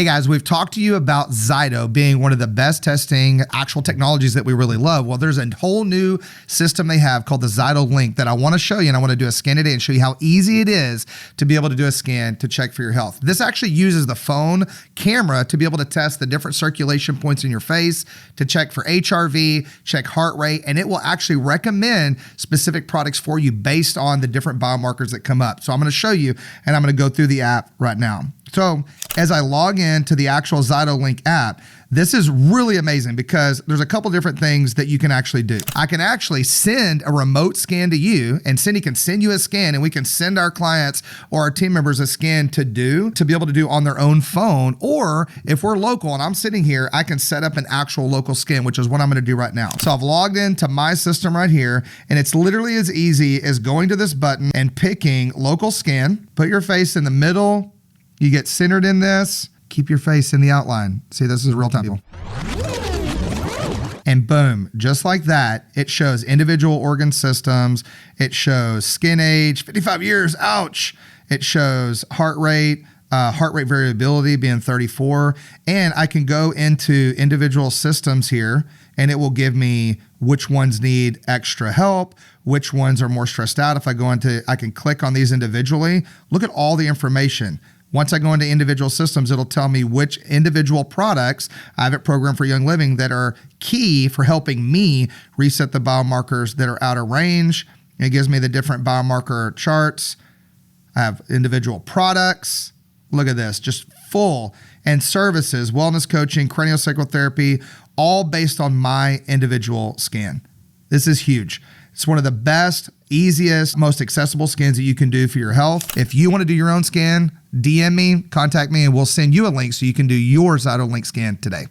Hey guys, we've talked to you about Zyto being one of the best testing actual technologies that we really love. Well, there's a whole new system they have called the Zyto Link that I want to show you, and I want to do a scan today and show you how easy it is to be able to do a scan to check for your health. This actually uses the phone camera to be able to test the different circulation points in your face, to check for HRV, check heart rate, and it will actually recommend specific products for you based on the different biomarkers that come up. So I'm going to show you, and I'm going to go through the app right now. So as I log into the actual Zyto Link app, this is really amazing because there's a couple different things that you can actually do. I can actually send a remote scan to you, and Cindy can send you a scan, and we can send our clients or our team members a scan to be able to do on their own phone. Or if we're local and I'm sitting here, I can set up an actual local scan, which is what I'm gonna do right now. So I've logged into my system right here, and it's literally as easy as going to this button and picking local scan, put your face in the middle, you get centered in this, keep your face in the outline. See, this is real time. And boom, just like that, it shows individual organ systems. It shows skin age, 55 years, ouch. It shows heart rate variability being 34. And I can go into individual systems here, and it will give me which ones need extra help, which ones are more stressed out. If I go into, I can click on these individually. Look at all the information. Once I go into individual systems, it'll tell me which individual products I have it programmed for Young Living that are key for helping me reset the biomarkers that are out of range. It gives me the different biomarker charts. I have individual products. Look at this, just full. And services, wellness coaching, craniosacral therapy, all based on my individual scan. This is huge. It's one of the best, easiest, most accessible scans that you can do for your health. If you want to do your own scan, DM me, contact me, and we'll send you a link so you can do your Zyto Link scan today.